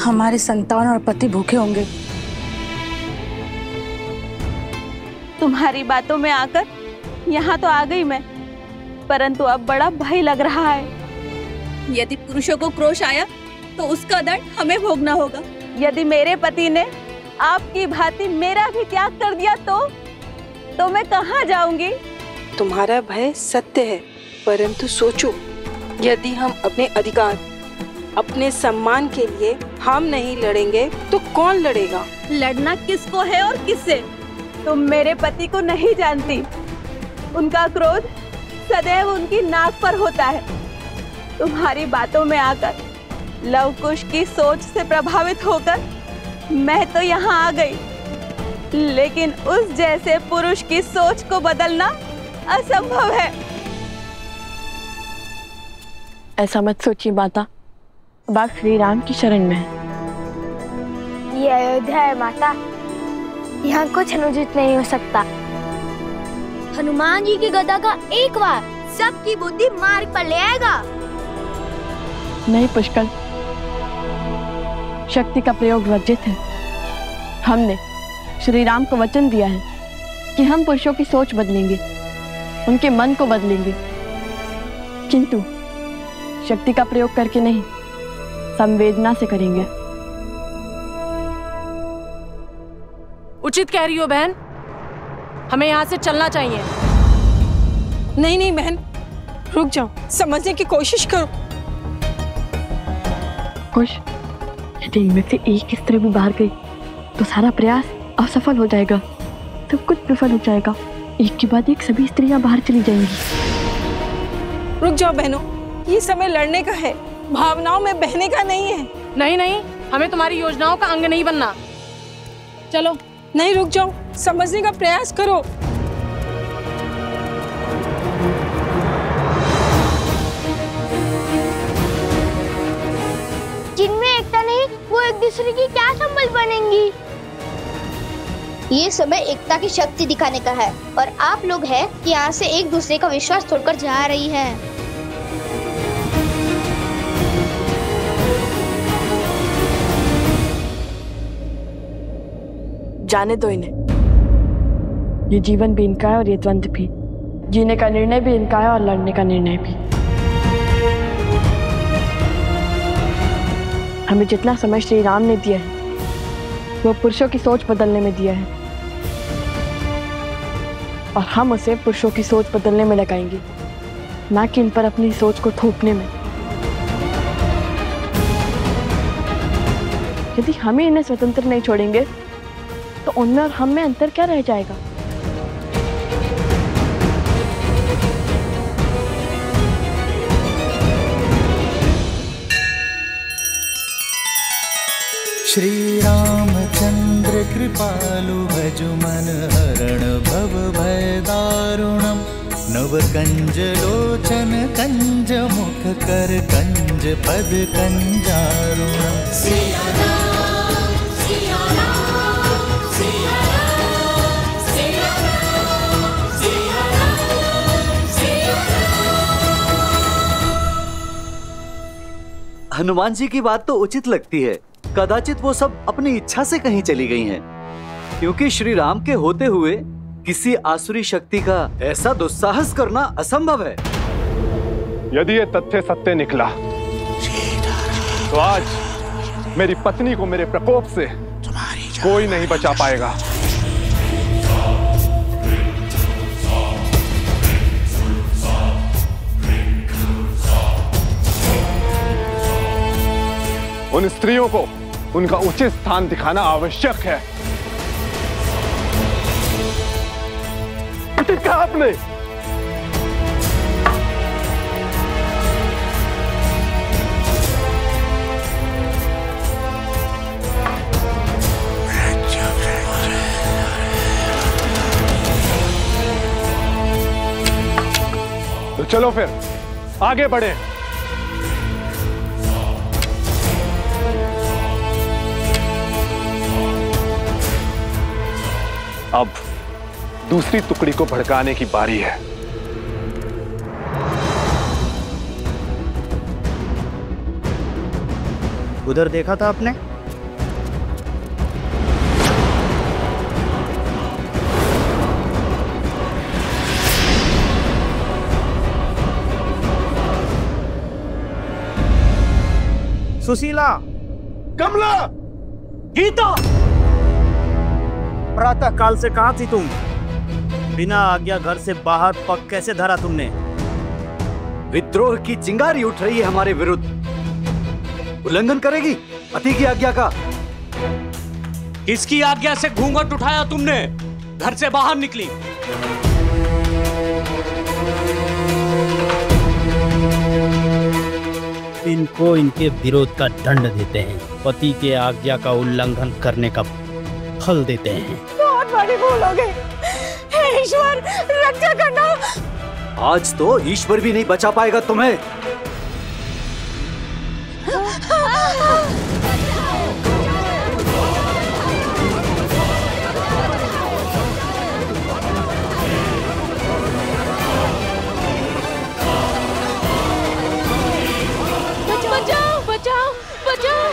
हमारे संतान और पति भूखे होंगे। तुम्हारी बातों में आकर यहाँ तो आ गई मैं, परंतु अब बड़ा भय लग रहा है। यदि पुरुषों को क्रोध आया तो उसका दंड हमें भोगना होगा। यदि मेरे पति ने आपकी भांति मेरा भी त्याग कर दिया तो मैं कहाँ जाऊंगी? तुम्हारा भय सत्य है, परंतु सोचो, यदि हम अपने अधिकार, अपने सम्मान के लिए हम नहीं लड़ेंगे तो कौन लड़ेगा? लड़ना किसको है और किससे? तुम मेरे पति को नहीं जानती। उनका क्रोध सदैव उनकी नाक पर होता है। तुम्हारी बातों में आकर लव कुश की सोच से प्रभावित होकर मैं तो यहाँ आ गई, लेकिन उस जैसे पुरुष की सोच को बदलना असंभव है। ऐसा मत सोचिए माता, अब आप श्री राम की शरण में हैं। ये अयोध्या है माता, यहाँ कुछ अनुचित नहीं हो सकता। हनुमान जी की गदा का एक बार सबकी बुद्धि मार्ग पर ले आएगा। नहीं पुष्कर, शक्ति का प्रयोग वर्जित है। हमने श्री राम को वचन दिया है कि हम पुरुषों की सोच बदलेंगे, उनके मन को बदलेंगे, किंतु शक्ति का प्रयोग करके नहीं, संवेदना से करेंगे। उचित कह रही हो बहन, हमें यहाँ से चलना चाहिए। नहीं नहीं बहन, रुक जाओ, समझने की कोशिश करो। खुश, यदि इनमें से एक स्त्री भी बाहर गई तो सारा प्रयास असफल हो जाएगा, सब कुछ विफल हो जाएगा। एक के बाद एक सभी स्त्रियां बाहर चली जाएंगी। रुक जाओ बहनों, ये समय लड़ने का है, भावनाओं में बहने का नहीं है। नहीं नहीं, हमें तुम्हारी योजनाओं का अंग नहीं बनना। चलो। नहीं, रुक जाओ, समझने का प्रयास करो। जिनमें एकता नहीं, वो एक दूसरे की क्या संबल बनेंगी? ये समय एकता की शक्ति दिखाने का है, और आप लोग हैं कि यहाँ से एक दूसरे का विश्वास तोड़कर जा रही हैं। जाने दो इन्हें। ये जीवन भी इनका है और ये द्वंद्व भी। जीने का निर्णय भी इनका है और लड़ने का निर्णय भी। हमें जितना समय श्री राम ने दिया है वो पुरुषों की सोच बदलने में दिया है, और हम उसे पुरुषों की सोच बदलने में लगाएंगे, ना कि इन पर अपनी सोच को थोपने में। यदि हम ही इन्हें स्वतंत्र नहीं छोड़ेंगे तो उनमें और हम में अंतर क्या रह जाएगा? श्री रामचंद्र कृपालु भजु मन हरण भव भय दारुणम नव कंज लोचन कंज मुख कर कंज पद कंजारुणम। हनुमान जी की बात तो उचित लगती है, कदाचित वो सब अपनी इच्छा से कहीं चली गई हैं, क्योंकि श्री राम के होते हुए किसी आसुरी शक्ति का ऐसा दुस्साहस करना असंभव है। यदि ये तथ्य सत्य निकला तो आज मेरी पत्नी को मेरे प्रकोप से कोई नहीं बचा पाएगा। उन स्त्रियों को उनका उचित स्थान दिखाना आवश्यक है। उचित कहा आपने। तो चलो फिर आगे बढ़े। अब दूसरी टुकड़ी को भड़काने की बारी है। उधर देखा था आपने? सुशीला, कमला, गीता, प्रातः काल से कहाँ थी तुम? बिना आज्ञा घर से बाहर पग कैसे धरा तुमने? विद्रोह की चिंगारी उठ रही है हमारे विरुद्ध। उल्लंघन करेगी पति की आज्ञा का। किसकी आज्ञा से घूंघट उठाया तुमने? घर से बाहर निकली। इनको इनके विरोध का दंड देते हैं, पति के आज्ञा का उल्लंघन करने का फल देते हैं। बहुत बड़ी भूल हो गई। हे ईश्वर, रक्षा करना। आज तो ईश्वर भी नहीं बचा पाएगा तुम्हें। बचाओ, बचाओ, बचाओ।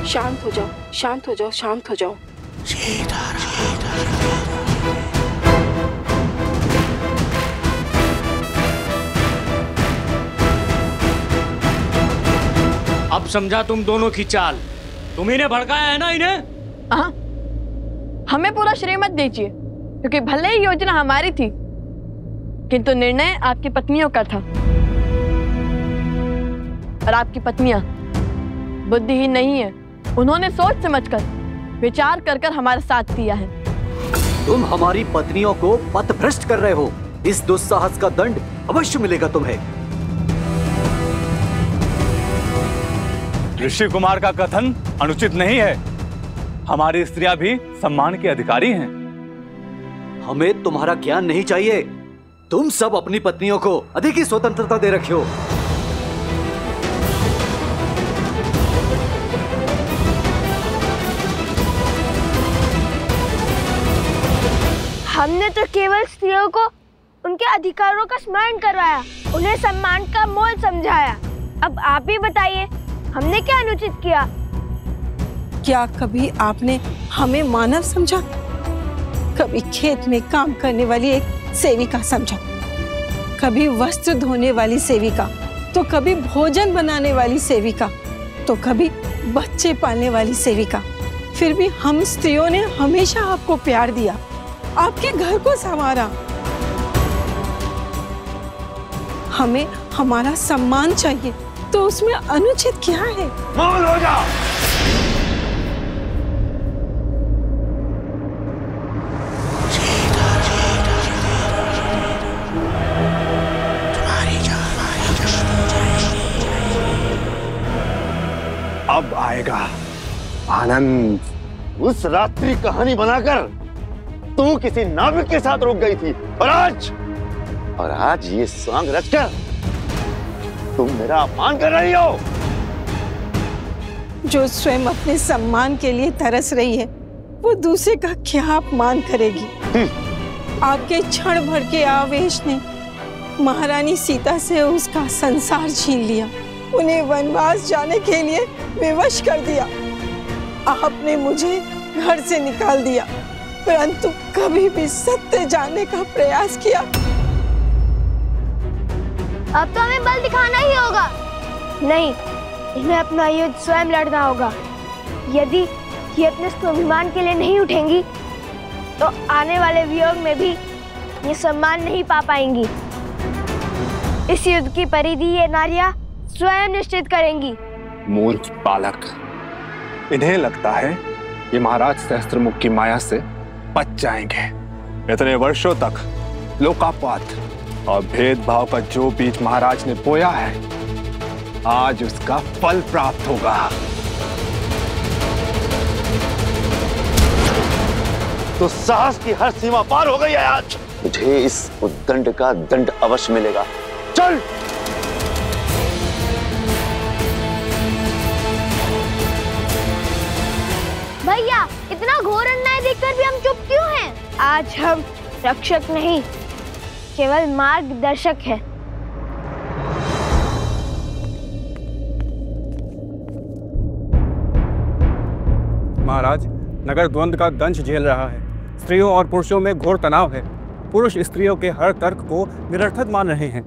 शांत हो जाओ, शांत हो जाओ, शांत हो जाओ। अब समझा तुम दोनों की चाल। तुम ही ने भड़काया है ना इन्हें? हाँ, हमें पूरा श्रेय मत दीजिए, क्योंकि भले ही योजना हमारी थी, किंतु निर्णय आपकी पत्नियों का था। और आपकी पत्नियां बुद्धिहीन नहीं है। उन्होंने सोच समझकर, विचार कर कर हमारा साथ दिया है। तुम हमारी पत्नियों को पथभ्रष्ट कर रहे हो। इस दुस्साहस का दंड अवश्य मिलेगा तुम्हें। ऋषि कुमार का कथन अनुचित नहीं है। हमारी स्त्रियां भी सम्मान के अधिकारी हैं। हमें तुम्हारा ज्ञान नहीं चाहिए। तुम सब अपनी पत्नियों को अधिक ही स्वतंत्रता दे रखे हो। हमने तो केवल स्त्रियों को उनके अधिकारों का स्मरण करवाया, उन्हें सम्मान का मोल समझाया। अब आप ही बताइए, हमने क्या अनुचित किया? क्या कभी आपने हमें मानव समझा? कभी खेत में काम करने वाली एक सेविका समझा, कभी वस्त्र धोने वाली सेविका, तो कभी भोजन बनाने वाली सेविका, तो कभी बच्चे पालने वाली सेविका। फिर भी हम स्त्रियों ने हमेशा आपको प्यार दिया, आपके घर को संवारा। हमें हमारा सम्मान चाहिए, तो उसमें अनुचित क्या है? मौन हो जा। अब आएगा आनंद। उस रात्रि कहानी बनाकर तू किसी नाविक के साथ रुक गई थी, और आज ये सॉन्ग रचकर तुम मेरा अपमान कर रही हो। जो स्वयं अपने सम्मान के लिए तरस रही है, वो दूसरे का क्या अपमान करेगी? आपके क्षण भर के आवेश ने महारानी सीता से उसका संसार छीन लिया, उन्हें वनवास जाने के लिए विवश कर दिया। आपने मुझे घर से निकाल दिया, परंतु कभी भी सत्य जानने का प्रयास किया? अब तो हमें बल दिखाना ही होगा। नहीं, इन्हें अपना युद्ध स्वयं लड़ना होगा। यदि ये अपने स्वाभिमान के लिए नहीं उठेंगी, तो आने वाले वियोग में भी ये सम्मान नहीं पा पाएंगी। इस युद्ध की परिधि ये नारियां स्वयं निश्चित करेंगी। मूर्ख बालक, इन्हें लगता है ये महाराज सहस्त्रमुख की माया से बच जाएंगे। इतने वर्षों तक लोकापात और भेदभाव का जो बीज महाराज ने बोया है, आज उसका फल प्राप्त होगा। तो साहस की हर सीमा पार हो गई है आज। मुझे इस उद्दंड का दंड अवश्य मिलेगा। चल। भैया, इतना घोर अन्याय देखकर भी हम चुप क्यों हैं? आज हम रक्षक नहीं, केवल मार्गदर्शक है। महाराज, नगर द्वंद्व का दंश झेल रहा है। स्त्रियों और पुरुषों में घोर तनाव है। पुरुष स्त्रियों के हर तर्क को निरर्थक मान रहे हैं।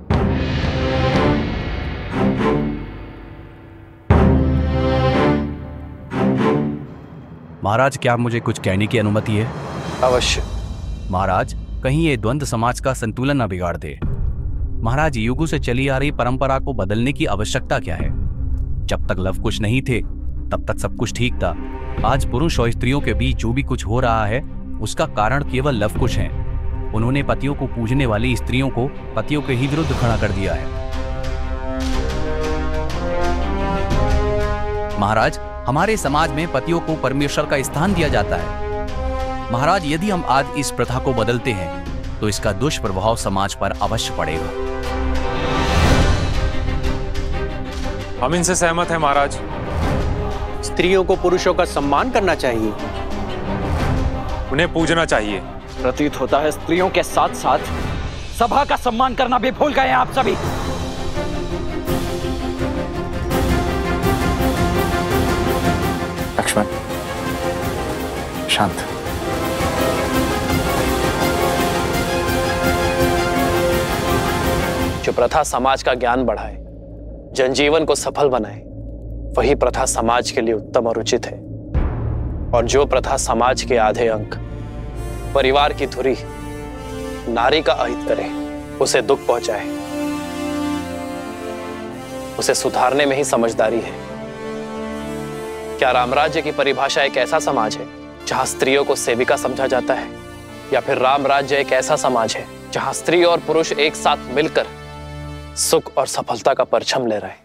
महाराज, क्या मुझे कुछ कहने की अनुमति है? अवश्य। महाराज, कहीं ये द्वंद्व समाज का संतुलन न बिगाड़ दे। महाराज, युगों से चली आ रही परंपरा को बदलने की आवश्यकता क्या है? जब तक लव कुश नहीं थे तब तक सब कुछ ठीक था। आज पुरुष और स्त्रियों के बीच जो भी कुछ हो रहा है उसका कारण केवल लव कुश है। उन्होंने पतियों को पूजने वाली स्त्रियों को पतियों के ही विरुद्ध खड़ा कर दिया है। महाराज, हमारे समाज में पतियों को परमेश्वर का स्थान दिया जाता है। महाराज, यदि हम आज इस प्रथा को बदलते हैं तो इसका दुष्प्रभाव समाज पर अवश्य पड़ेगा। हम इनसे सहमत हैं महाराज। स्त्रियों को पुरुषों का सम्मान करना चाहिए, उन्हें पूजना चाहिए। प्रतीत होता है स्त्रियों के साथ साथ सभा का सम्मान करना भी भूल गए हैं आप सभी। लक्ष्मण, शांत। जो प्रथा समाज का ज्ञान बढ़ाए, जनजीवन को सफल बनाए, वही प्रथा समाज के लिए उत्तम और उचित है। और जो प्रथा समाज के आधे अंक, परिवार की धुरी, नारी का अहित करे, उसे दुख पहुंचाए, उसे सुधारने में ही समझदारी है। क्या रामराज्य की परिभाषा एक ऐसा समाज है जहां स्त्रियों को सेविका समझा जाता है, या फिर रामराज्य एक ऐसा समाज है जहां स्त्री और पुरुष एक साथ मिलकर सुख और सफलता का परचम ले रहे हैं?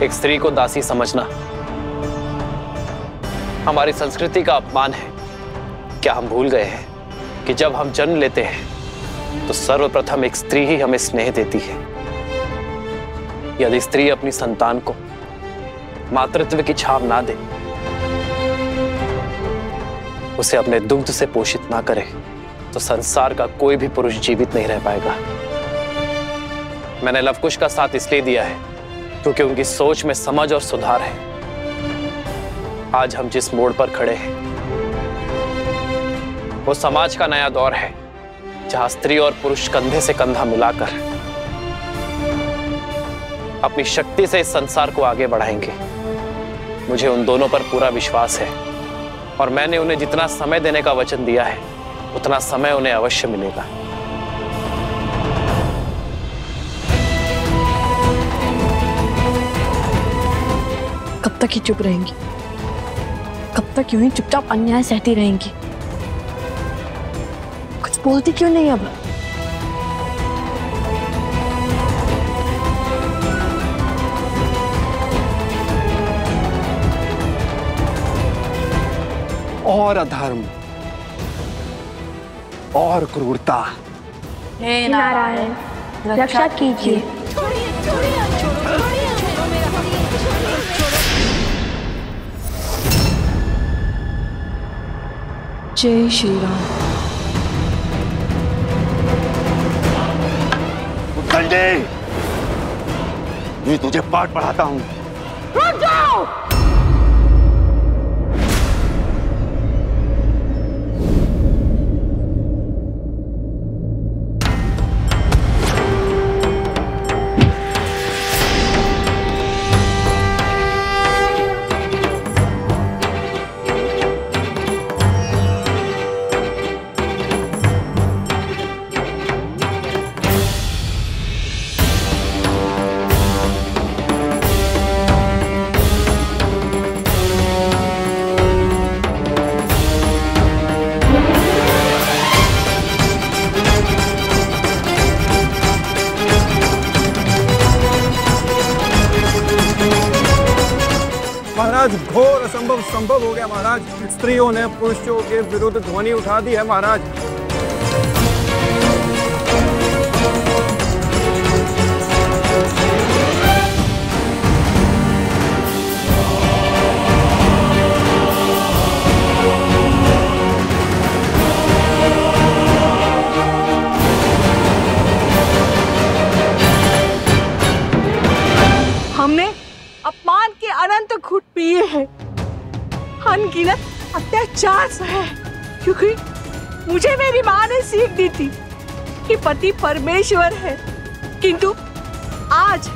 एक स्त्री को दासी समझना हमारी संस्कृति का अपमान है। क्या हम भूल गए हैं कि जब हम जन्म लेते हैं तो सर्वप्रथम एक स्त्री ही हमें स्नेह देती है। यदि स्त्री अपनी संतान को मातृत्व की छाव ना दे, उसे अपने दुग्ध से पोषित ना करे, तो संसार का कोई भी पुरुष जीवित नहीं रह पाएगा। मैंने लवकुश का साथ इसलिए दिया है क्योंकि उनकी सोच में समझ और सुधार है। आज हम जिस मोड़ पर खड़े हैं वो समाज का नया दौर है, जहां स्त्री और पुरुष कंधे से कंधा मिलाकर अपनी शक्ति से इस संसार को आगे बढ़ाएंगे। मुझे उन दोनों पर पूरा विश्वास है और मैंने उन्हें जितना समय देने का वचन दिया है उतना समय उन्हें अवश्य मिलेगा। कब तक ही चुप रहेंगी? कब तक यूं ही चुपचाप अन्याय सहती रहेंगी? कुछ बोलती क्यों नहीं अब? और अधर्म और क्रूरता। हे नारायण, रक्षा कीजिए। जय श्री राम। उत्कंठे, मैं तुझे पाठ पढ़ाता हूं। रुक जाओ। महाराज, घोर असंभव संभव हो गया महाराज। स्त्रियों ने पुरुषों के विरुद्ध ध्वनि उठा दी है महाराज। अत्याचार सहे, क्योंकि मुझे मेरी माँ ने सीख दी थी कि पति परमेश्वर है, किंतु आज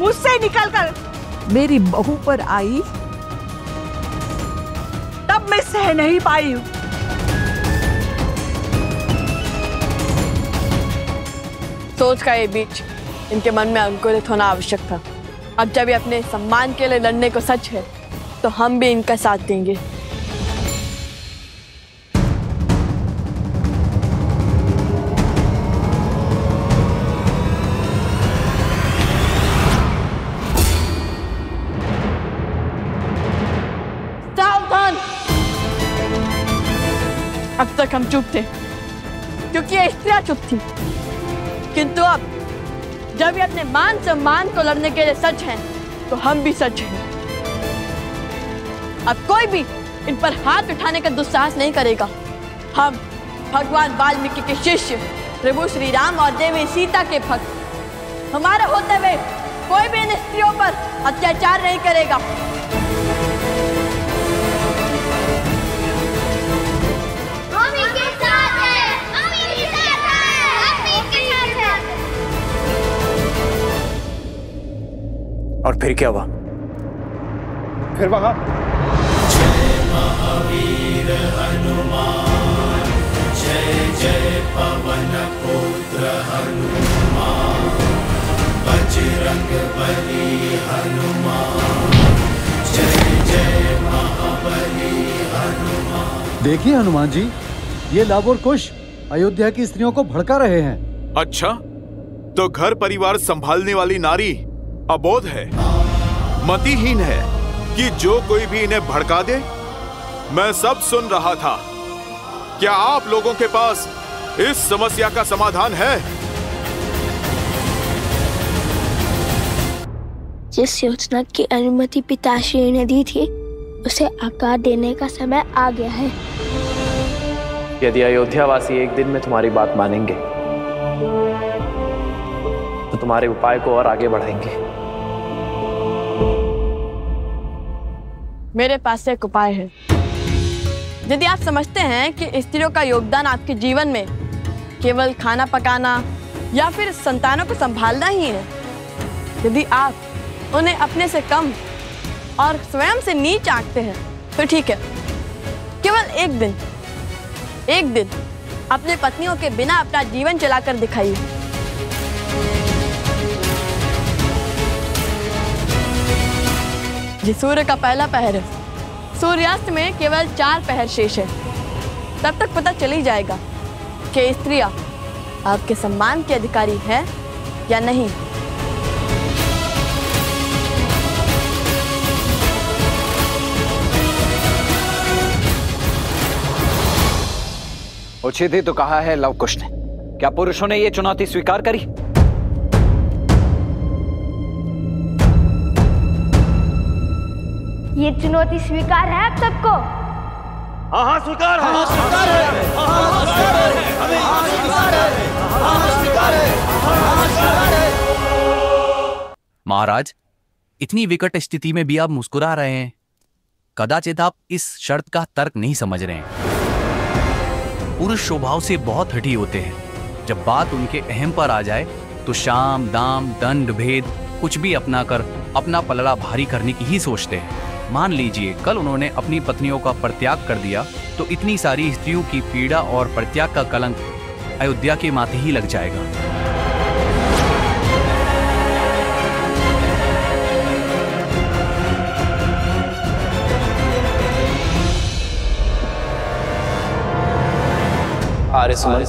मुझसे निकलकर मेरी बहू पर आई तब मैं सह नहीं पाई हूँ। सोच का ये बीच इनके मन में अंकुरित होना आवश्यक था। अब जब ये अपने सम्मान के लिए लड़ने को सच है, तो हम भी इनका साथ देंगे। सावधान! अब तक हम चुप थे, क्योंकि ये स्त्रियां चुप थी, किंतु अब जब ये अपने मान सम्मान को लड़ने के लिए सच हैं, तो हम भी सच हैं। अब कोई भी इन पर हाथ उठाने का दुस्साहस नहीं करेगा। हम भगवान वाल्मीकि के शिष्य प्रभु श्री राम और देवी सीता के भक्त, हमारे होते हुए कोई भी इन स्त्रियों पर अत्याचार नहीं करेगा। और फिर क्या हुआ? फिर वहां जय महावीर हनुमान, जय जय पवन पुत्र हनुमान, बजरंग बली हनुमान, जय जय महाबली हनुमान। देखिए हनुमान जी, ये लाभ और कुश अयोध्या की स्त्रियों को भड़का रहे हैं। अच्छा, तो घर परिवार संभालने वाली नारी अबोध है, मतिहीन है कि जो कोई भी इन्हें भड़का दे। मैं सब सुन रहा था। क्या आप लोगों के पास इस समस्या का समाधान है? जिस योजना की अनुमति पिताश्री ने दी थी, उसे आकार देने का समय आ गया है। यदि अयोध्यावासी एक दिन में तुम्हारी बात मानेंगे, तो तुम्हारे उपाय को और आगे बढ़ाएंगे। मेरे पास एक उपाय है। यदि आप समझते हैं कि स्त्रियों का योगदान आपके जीवन में केवल खाना पकाना या फिर संतानों को संभालना ही है, यदि आप उन्हें अपने से कम और स्वयं से नीच आंकते हैं, तो ठीक है, केवल एक दिन अपने पत्नियों के बिना अपना जीवन चलाकर दिखाइए। ये सूर्य का पहला पहर है। सूर्यास्त में केवल 4 पहर शेष है। तब तक पता चल ही जाएगा कि स्त्रियां आपके सम्मान की अधिकारी है या नहीं। उचित ही तो कहा है लव कुश ने। क्या पुरुषों ने ये चुनौती स्वीकार करी? ये चुनौती स्वीकार है आप सबको? हाँ हाँ स्वीकार है। हाँ स्वीकार है। हाँ स्वीकार है। हाँ स्वीकार है। हाँ स्वीकार है। हाँ स्वीकार है। महाराज, इतनी विकट स्थिति में भी आप मुस्कुरा रहे हैं। कदाचित आप इस शर्त का तर्क नहीं समझ रहे हैं। पुरुष स्वभाव से बहुत हठी होते हैं। जब बात उनके अहम पर आ जाए तो शाम दाम दंड भेद कुछ भी अपना कर अपना पलड़ा भारी करने की ही सोचते हैं। मान लीजिए कल उन्होंने अपनी पत्नियों का परित्याग कर दिया तो इतनी सारी स्त्रियों की पीड़ा और परित्याग का कलंक अयोध्या के माथे ही लग जाएगा। आर्य सुमन,